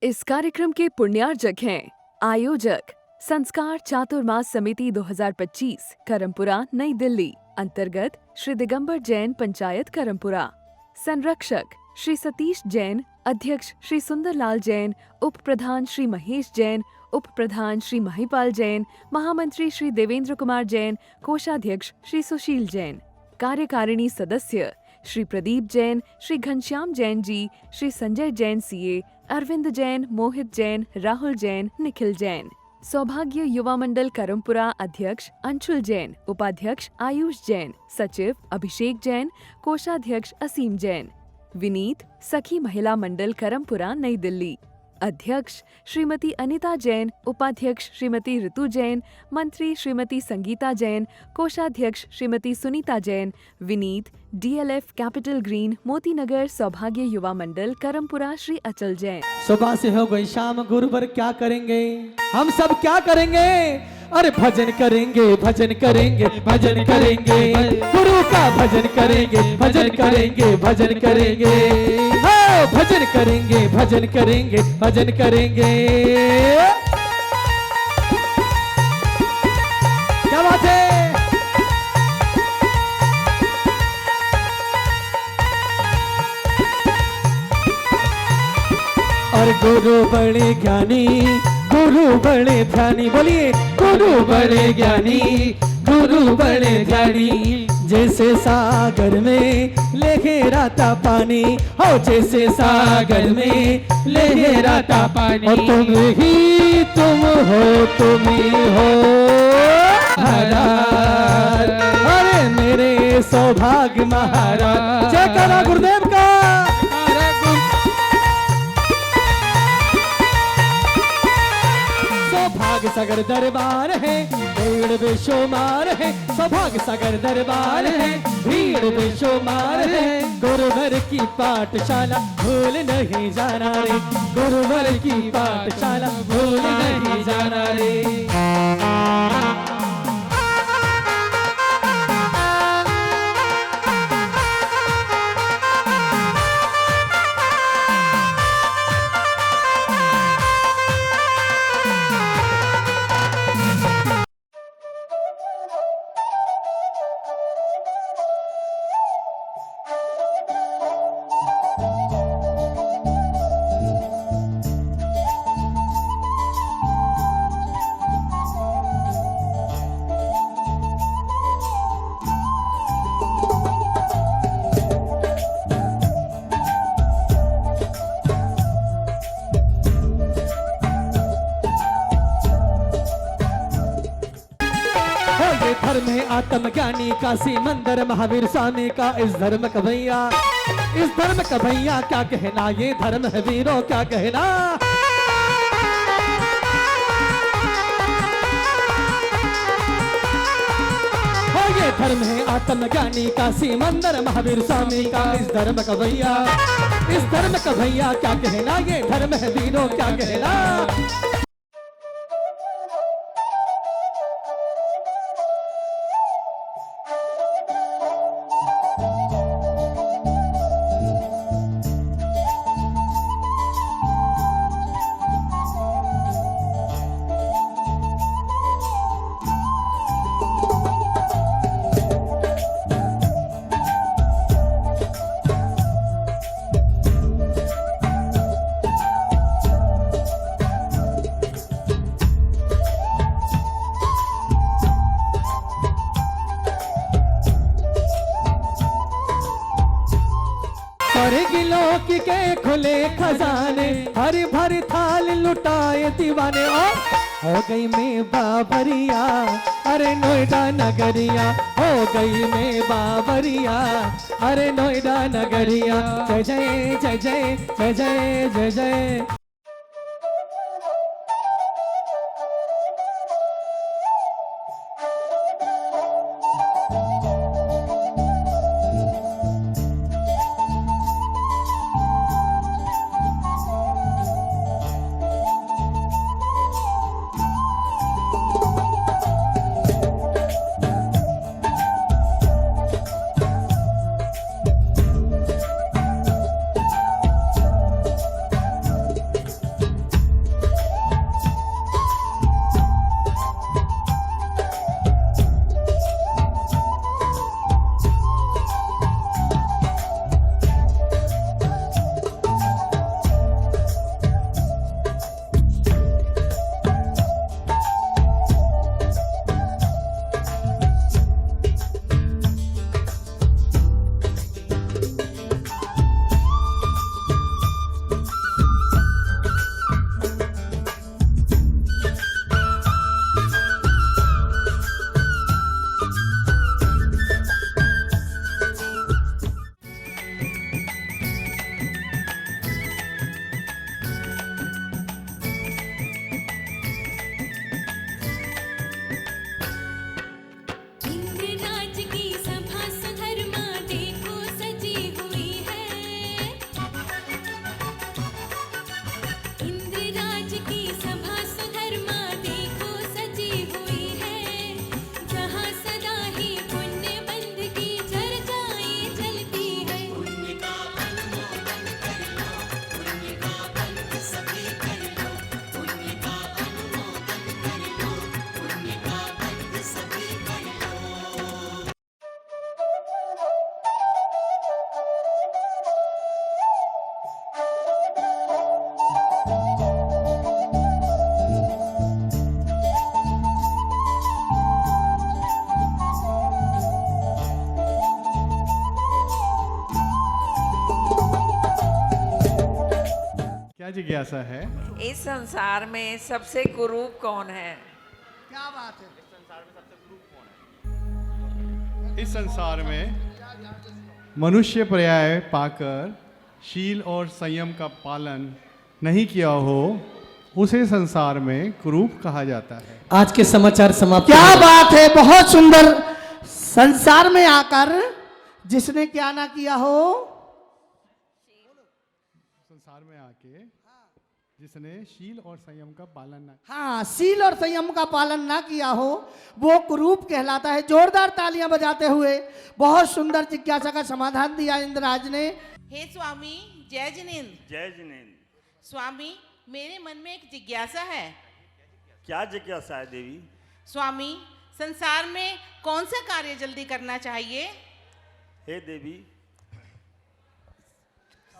इस कार्यक्रम के पुण्यार्जक हैं आयोजक संस्कार चातुर्मास समिति 2025 करमपुरा नई दिल्ली अंतर्गत श्री दिगंबर जैन पंचायत करमपुरा। संरक्षक श्री सतीश जैन, अध्यक्ष श्री सुंदरलाल जैन, उप प्रधान श्री महेश जैन, उप प्रधान श्री महिपाल जैन, महामंत्री श्री देवेंद्र कुमार जैन, कोषाध्यक्ष श्री सुशील जैन। कार्यकारिणी सदस्य श्री प्रदीप जैन, श्री घनश्याम जैन जी, श्री संजय जैन सीए, अरविंद जैन, मोहित जैन, राहुल जैन, निखिल जैन। सौभाग्य युवा मंडल करमपुरा अध्यक्ष अंशुल जैन, उपाध्यक्ष आयुष जैन, सचिव अभिषेक जैन, कोषाध्यक्ष असीम जैन। विनीत सखी महिला मंडल करमपुरा नई दिल्ली अध्यक्ष श्रीमती अनिता जैन, उपाध्यक्ष श्रीमती ऋतु जैन, मंत्री श्रीमती संगीता जैन, कोषाध्यक्ष Shrimati Sunita Jain. Vineet DLF capital green Moti Nagar सौभाग्य युवा मंडल करमपुरा श्री अचल जैन। सुबह से हो गई शाम, गुरुवर क्या करेंगे? हम सब क्या करेंगे? अरे भजन करेंगे, भजन करेंगे, भजन करेंगे, गुरु का भजन करेंगे, भजन करेंगे, भजन करेंगे, हाँ भजन करेंगे, भजन करेंगे, भजन करेंगे। क्या बात है? और गुरु बड़े ज्ञानी, गुरु बड़े ध्यानी, बोलिए गुरु बड़े ज्ञानी, गुरु बड़े ध्यानी। जैसे सागर में लहराता पानी, हो जैसे सागर में लहराता पानी, और तुम ही तुम हो, तुम ही हो महाराज। अरे मेरे सौभाग्य महाराज, जय करा गुरुदेव का। सौभाग्य सागर दरबार है, भीड़ बेशुमार है, सौभाग्य सागर दरबार है, भीड़ बेशुमार है। गुरुवर की पाठशाला भूल नहीं जाना रे, गुरुवर की पाठशाला भूल नहीं जाना रे। धर्म है आत्मज्ञानी काशी मंदिर महावीर स्वामी का, इस धर्म का भैया, इस धर्म का भैया क्या कहना, ये धर्म है वीरों क्या कहना। हो ये धर्म है आत्मज्ञानी काशी मंदिर महावीर स्वामी का, इस धर्म का भैया, इस धर्म का भैया क्या कहना, ये धर्म है वीरों क्या कहना। लोक के खुले खजाने, हरी भरी थाल लुटाए दीवाने। और हो गई मैं बाबरिया, अरे नोएडा नगरिया, हो गई मैं बाबरिया, अरे नोएडा नगरिया। जय जय जय जय जय जय जय जय। जिज्ञासा है। इस संसार में सबसे कुरूप कौन है? क्या बात है? इस संसार में मनुष्य पर्याय पाकर शील और संयम का पालन नहीं किया हो, उसे संसार में कुरूप कहा जाता है। आज के समाचार समाप्त। क्या बात है, बहुत सुंदर। संसार में आकर जिसने क्या ना किया हो, संसार में आके जिसने शील और संयम का पालन न हाँ, शील और संयम का पालन ना किया हो वो कुरूप कहलाता है। जोरदार तालियां बजाते हुए बहुत सुंदर जिज्ञासा का समाधान दिया इंद्रराज ने। हे स्वामी, जय जिनेन्द्र। जय जिनेन्द्र। स्वामी, मेरे मन में एक जिज्ञासा है। क्या जिज्ञासा है देवी? स्वामी, संसार में कौन सा कार्य जल्दी करना चाहिए? हे देवी,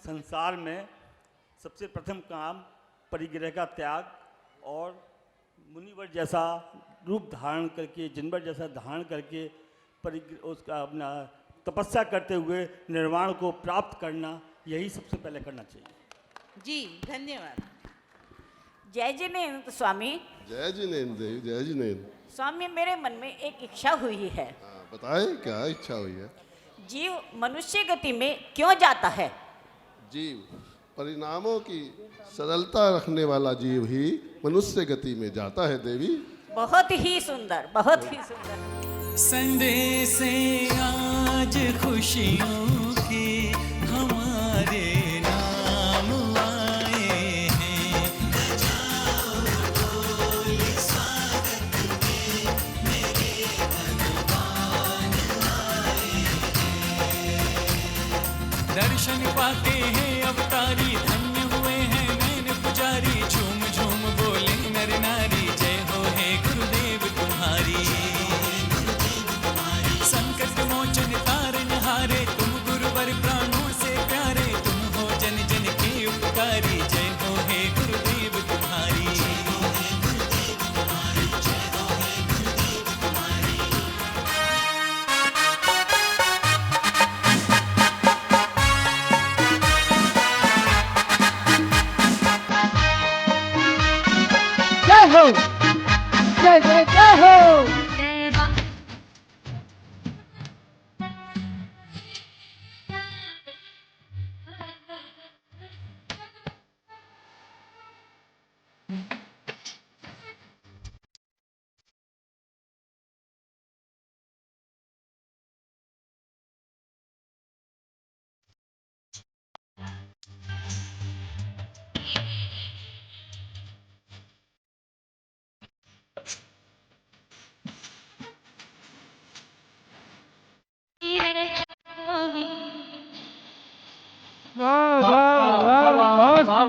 संसार में सबसे प्रथम काम परिग्रह का त्याग और मुनिवर जैसा रूप धारण करके, जिनवर जैसा धारण करके परिग्रह उसका अपना तपस्या करते हुए निर्वाण को प्राप्त करना, यही सबसे पहले करना चाहिए। जी धन्यवाद। जय जिनेन्द्र स्वामी। जय जिनेन्द्र देवी, जय जिनेन्द्र। स्वामी, मेरे मन में एक इच्छा हुई है। बताए क्या इच्छा हुई है? जीव मनुष्य गति में क्यों जाता है? जीव परिणामों की सरलता रखने वाला जीव ही मनुष्य गति में जाता है देवी। बहुत ही सुंदर, बहुत ही सुंदर। संदेश आज खुशियों के हमारे नाम आए हैं। बजाओ ढोल स्वागत में मेरे भगवान आए हैं। दर्शन पाते हैं अवतारी, धन्य हुए हैं नैन पुजारी। झूम झूम बोले नर नारी, जय हो हे गुरुदेव तुम्हारी। संकट मोचन तारन हारे, तुम गुरुवर प्राणों से प्यारे। तुम हो जन जन के उपकारी, जय हो हे गुरुदेव तुम्हारी। जय हो, जय जय जय हो।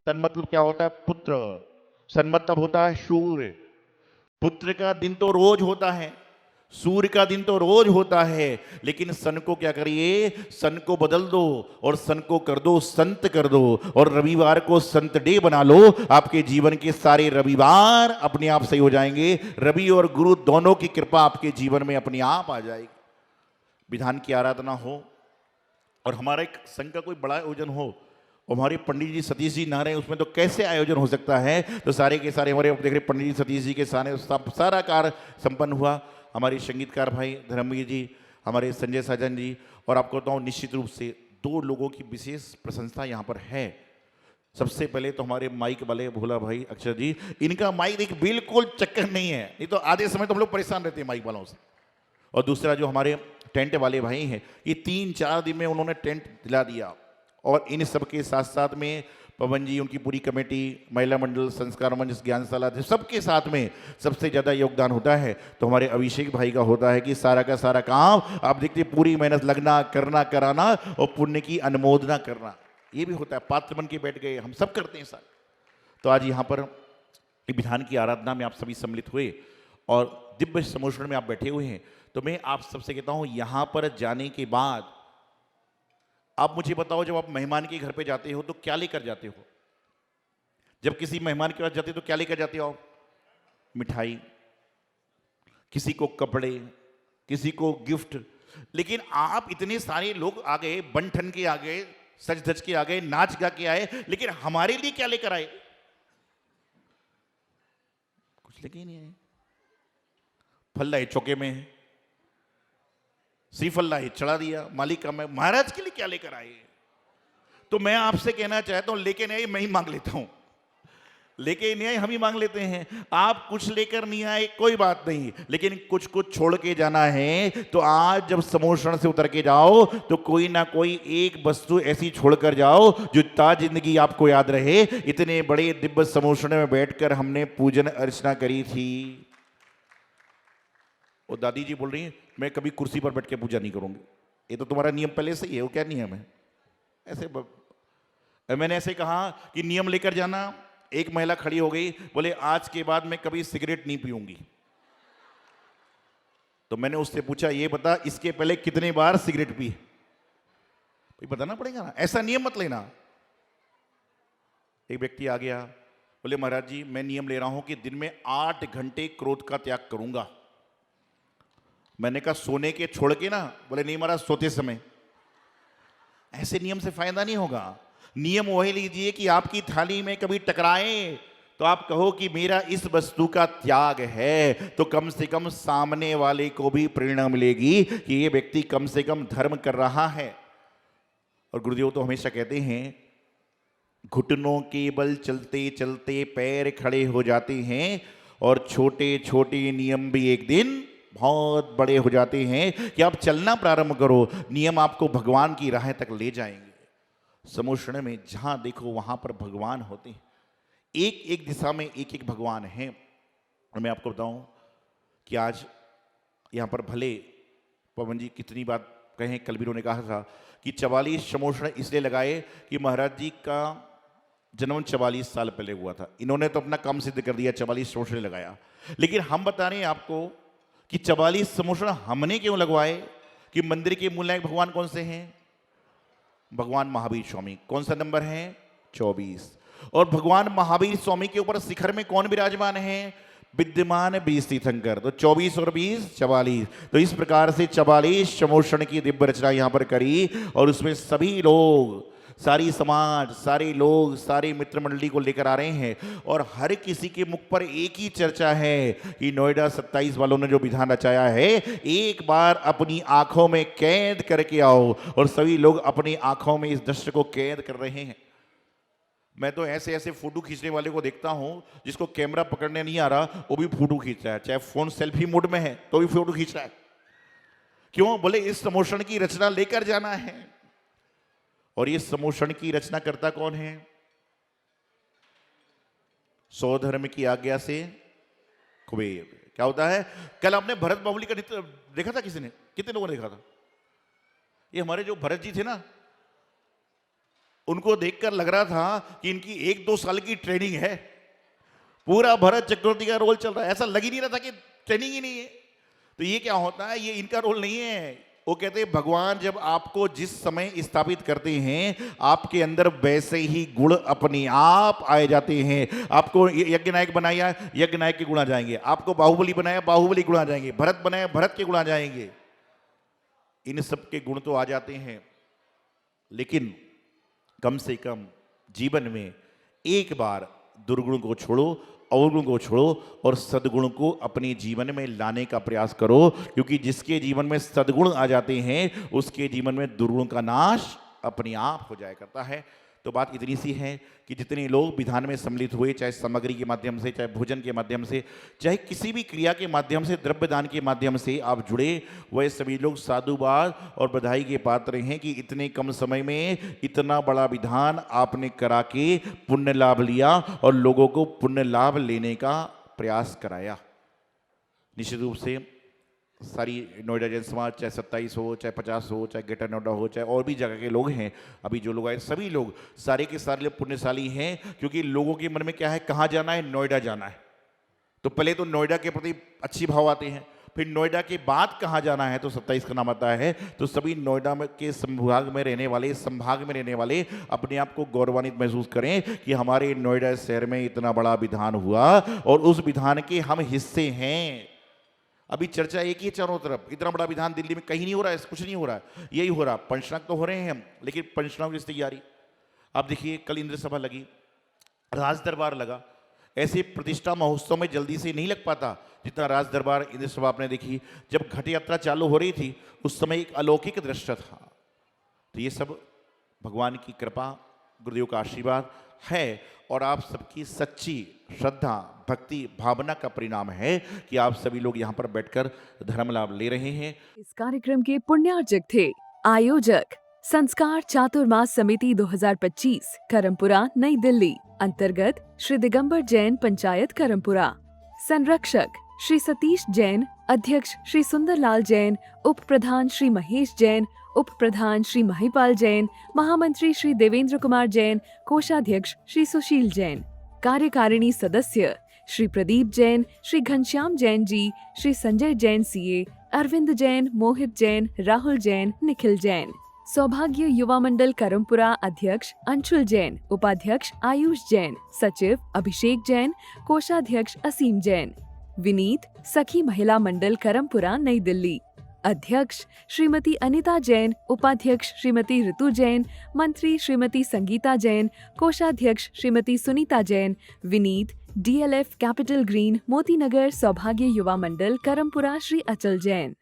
सन मतलब क्या होता है? पुत्र। सन मतलब होता है सूर्य। पुत्र का दिन तो रोज होता है, सूर्य का दिन तो रोज होता है, लेकिन सन को क्या करिए? सन को बदल दो और सन को कर दो संत कर दो, और रविवार को संत डे बना लो। आपके जीवन के सारे रविवार अपने आप सही हो जाएंगे। रवि और गुरु दोनों की कृपा आपके जीवन में अपने आप आ जाएगी। विधान की आराधना हो और हमारा एक संघ का कोई बड़ा आयोजन हो, हमारे पंडित जी सतीश जी ना रहे, उसमें तो कैसे आयोजन हो सकता है? तो सारे के सारे हमारे देख रहे पंडित जी सतीश जी के सारा कार्य संपन्न हुआ। हमारे संगीतकार भाई धर्मवीर जी, हमारे संजय साजन जी, और आपको बताऊँ निश्चित रूप से दो लोगों की विशेष प्रशंसा यहाँ पर है। सबसे पहले तो हमारे माइक वाले भोला भाई अक्षर जी, इनका माइक देख बिल्कुल चक्कर नहीं है, नहीं तो आधे समय तो हम लोग परेशान रहते हैं माइक वालों से। और दूसरा जो हमारे टेंट वाले भाई हैं, ये 3-4 दिन में उन्होंने टेंट दिला दिया। और इन सब के साथ साथ में पवन जी, उनकी पूरी कमेटी, महिला मंडल, संस्कार मंच, ज्ञानशाला, सबके साथ में सबसे ज़्यादा योगदान होता है तो हमारे अभिषेक भाई का होता है कि सारा का सारा काम आप देखते पूरी मेहनत लगना, करना, कराना और पुण्य की अनुमोदना करना, ये भी होता है। पात्र बन के बैठ गए, हम सब करते हैं सर। तो आज यहाँ पर विधान की आराधना में आप सभी सम्मिलित हुए और दिव्य समोषण में आप बैठे हुए हैं, तो मैं आप सबसे कहता हूँ यहाँ पर जाने के बाद आप मुझे बताओ, जब आप मेहमान के घर पे जाते हो तो क्या लेकर जाते हो? जब किसी मेहमान के पास जाते हो तो क्या लेकर जाते हो? मिठाई, किसी को कपड़े, किसी को गिफ्ट। लेकिन आप इतने सारे लोग आ गए, बन ठन के आ गए, सज धज के आ गए, नाच गा के आए, लेकिन हमारे लिए क्या लेकर आए? कुछ लेके ही नहीं आए। फल लाए चौके में है, श्रीफल लाए चढ़ा दिया, मालिक का मैं महाराज के लिए क्या लेकर आए। तो मैं आपसे कहना चाहता हूं, लेके नहीं आए मैं ही मांग लेता हूं, लेके नहीं आए हम ही मांग लेते हैं। आप कुछ लेकर नहीं आए कोई बात नहीं, लेकिन कुछ कुछ छोड़ के जाना है। तो आज जब समोषण से उतर के जाओ तो कोई ना कोई एक वस्तु ऐसी छोड़कर जाओ जो ताज जिंदगी आपको याद रहे। इतने बड़े दिव्य समोषण में बैठकर हमने पूजन अर्चना करी थी। और दादी जी बोल रही है मैं कभी कुर्सी पर बैठ के पूजा नहीं करूंगी। ये तो तुम्हारा नियम पहले से ही है। वो क्या नियम है? मैंने ऐसे कहा कि नियम लेकर जाना। एक महिला खड़ी हो गई, बोले आज के बाद मैं कभी सिगरेट नहीं पीऊंगी। तो मैंने उससे पूछा ये बता इसके पहले कितने बार सिगरेट पी? भाई बताना पड़ेगा ना, ऐसा नियम मत लेना। एक व्यक्ति आ गया, बोले महाराज जी मैं नियम ले रहा हूं कि दिन में 8 घंटे क्रोध का त्याग करूंगा। मैंने कहा सोने के छोड़ के ना? बोले नहीं महाराज सोते समय। ऐसे नियम से फायदा नहीं होगा। नियम वही लीजिए कि आपकी थाली में कभी टकराए तो आप कहो कि मेरा इस वस्तु का त्याग है, तो कम से कम सामने वाले को भी प्रेरणा मिलेगी कि ये व्यक्ति कम से कम धर्म कर रहा है। और गुरुदेव तो हमेशा कहते हैं घुटनों के बल चलते चलते पैर खड़े हो जाते हैं, और छोटे छोटे नियम भी एक दिन बहुत बड़े हो जाते हैं कि आप चलना प्रारंभ करो, नियम आपको भगवान की राह तक ले जाएंगे। समोषण में जहां देखो वहां पर भगवान होते हैं, एक एक दिशा में एक एक भगवान है। और मैं आपको बताऊं कि आज यहां पर भले पवन जी कितनी बात कहें, कलबीरों ने कहा था कि 44 समोषण इसलिए लगाए कि महाराज जी का जन्म 44 साल पहले हुआ था। इन्होंने तो अपना काम सिद्ध कर दिया, 44 समोषण लगाया। लेकिन हम बता रहे हैं आपको कि 44 समोषण हमने क्यों लगवाए, कि मंदिर के मूल नायक भगवान कौन से हैं? भगवान महावीर स्वामी। कौन सा नंबर है? 24। और भगवान महावीर स्वामी के ऊपर शिखर में कौन विराजमान है? विद्यमान 20 तीर्थंकर। तो 24 और 20 44। तो इस प्रकार से 44 समोषण की दिव्य रचना यहां पर करी, और उसमें सभी लोग, सारी समाज, सारे लोग, सारी मित्र मंडली को लेकर आ रहे हैं। और हर किसी के मुख पर एक ही चर्चा है कि नोएडा 27 वालों ने जो विधान रचाया है, एक बार अपनी आंखों में कैद करके आओ। और सभी लोग अपनी आंखों में इस दृश्य को कैद कर रहे हैं। मैं तो ऐसे ऐसे फोटो खींचने वाले को देखता हूं जिसको कैमरा पकड़ने नहीं आ रहा, वो भी फोटो खींच रहा है, चाहे फोन सेल्फी मोड में है तो भी फोटो खींच रहा है। क्यों? बोले इस समोषण की रचना लेकर जाना है। और ये समोषण की रचना करता कौन है? सौधर्म की आज्ञा से कुबेर। क्या होता है? कल आपने भरत बाहुबली का देखा था? किसी ने? कितने लोगों ने देखा था? ये हमारे जो भरत जी थे ना, उनको देखकर लग रहा था कि इनकी 1-2 साल की ट्रेनिंग है। पूरा भरत चक्रवर्ती का रोल चल रहा है, ऐसा लग ही नहीं रहा था कि ट्रेनिंग ही नहीं है। तो ये क्या होता है? ये इनका रोल नहीं है। वो कहते हैं भगवान जब आपको जिस समय स्थापित करते हैं, आपके अंदर वैसे ही गुण अपने आप आए जाते हैं। आपको यज्ञ नायक बनाया, यज्ञ नायक के गुण आ जाएंगे। आपको बाहुबली बनाया, बाहुबली गुण आ जाएंगे। भरत बनाया, भरत के गुण आ जाएंगे। इन सब के गुण तो आ जाते हैं, लेकिन कम से कम जीवन में एक बार दुर्गुण को छोड़ो, अवगुण को छोड़ो और सद्गुण को अपने जीवन में लाने का प्रयास करो। क्योंकि जिसके जीवन में सद्गुण आ जाते हैं, उसके जीवन में दुर्गुण का नाश अपने आप हो जाया करता है। तो बात इतनी सी है कि जितने लोग विधान में सम्मिलित हुए, चाहे सामग्री के माध्यम से, चाहे भोजन के माध्यम से, चाहे किसी भी क्रिया के माध्यम से, द्रव्य दान के माध्यम से आप जुड़े, वह सभी लोग साधुवाद और बधाई के पात्र हैं कि इतने कम समय में इतना बड़ा विधान आपने करा के पुण्य लाभ लिया और लोगों को पुण्य लाभ लेने का प्रयास कराया। निश्चित रूप से सारी नोएडा जैन समाज, चाहे 27 हो, चाहे 50 हो, चाहे ग्रेटर नोएडा हो, चाहे और भी जगह के लोग हैं, अभी जो लोग आए सभी लोग, सारे के सारे लोग पुण्यशाली हैं। क्योंकि लोगों के मन में क्या है? कहाँ जाना है? नोएडा जाना है। तो पहले तो नोएडा के प्रति अच्छी भाव आते हैं, फिर नोएडा के बाद कहाँ जाना है? तो 27 का नाम आता है। तो सभी नोएडा के संभाग में रहने वाले, संभाग में रहने वाले अपने आप को गौरवान्वित महसूस करें कि हमारे नोएडा शहर में इतना बड़ा विधान हुआ और उस विधान के हम हिस्से हैं। अभी चर्चा एक ही चारों तरफ, इतना बड़ा विधान दिल्ली में कहीं नहीं हो रहा है, कुछ नहीं हो रहा है, यही हो रहा। पंचनाग तो हो रहे हैं, लेकिन पंचनाग की तैयारी आप देखिए। कल इंद्र सभा लगी, राज दरबार लगा, ऐसे प्रतिष्ठा महोत्सव में जल्दी से नहीं लग पाता जितना राज दरबार इंद्र सभा आपने देखी। जब घट यात्रा चालू हो रही थी उस समय एक अलौकिक दृश्य था। तो ये सब भगवान की कृपा, गुरुदेव का आशीर्वाद है और आप सबकी सच्ची श्रद्धा, भक्ति, भावना का परिणाम है कि आप सभी लोग यहाँ पर बैठकर धर्म लाभ ले रहे हैं। इस कार्यक्रम के पुण्यार्जक थे आयोजक संस्कार चातुर्मास समिति 2025 करमपुरा नई दिल्ली अंतर्गत श्री दिगंबर जैन पंचायत करमपुरा। संरक्षक श्री सतीश जैन, अध्यक्ष श्री सुंदरलाल जैन, उप प्रधान श्री महेश जैन, उप प्रधान श्री महिपाल जैन, महामंत्री श्री देवेंद्र कुमार जैन, कोषाध्यक्ष श्री सुशील जैन। कार्यकारिणी सदस्य श्री प्रदीप जैन, श्री घनश्याम जैन जी, श्री संजय जैन सीए, अरविंद जैन, मोहित जैन, राहुल जैन, निखिल जैन। सौभाग्य युवा मंडल करमपुरा अध्यक्ष अंशुल जैन, उपाध्यक्ष आयुष जैन, सचिव अभिषेक जैन, कोषाध्यक्ष असीम जैन। विनीत सखी महिला मंडल करमपुरा नई दिल्ली अध्यक्ष श्रीमती अनिता जैन, उपाध्यक्ष श्रीमती ऋतु जैन, मंत्री श्रीमती संगीता जैन, कोषाध्यक्ष Shrimati Sunita Jain. Vineet DLF capital green Moti Nagar सौभाग्य युवा मंडल करमपुरा श्री अचल जैन।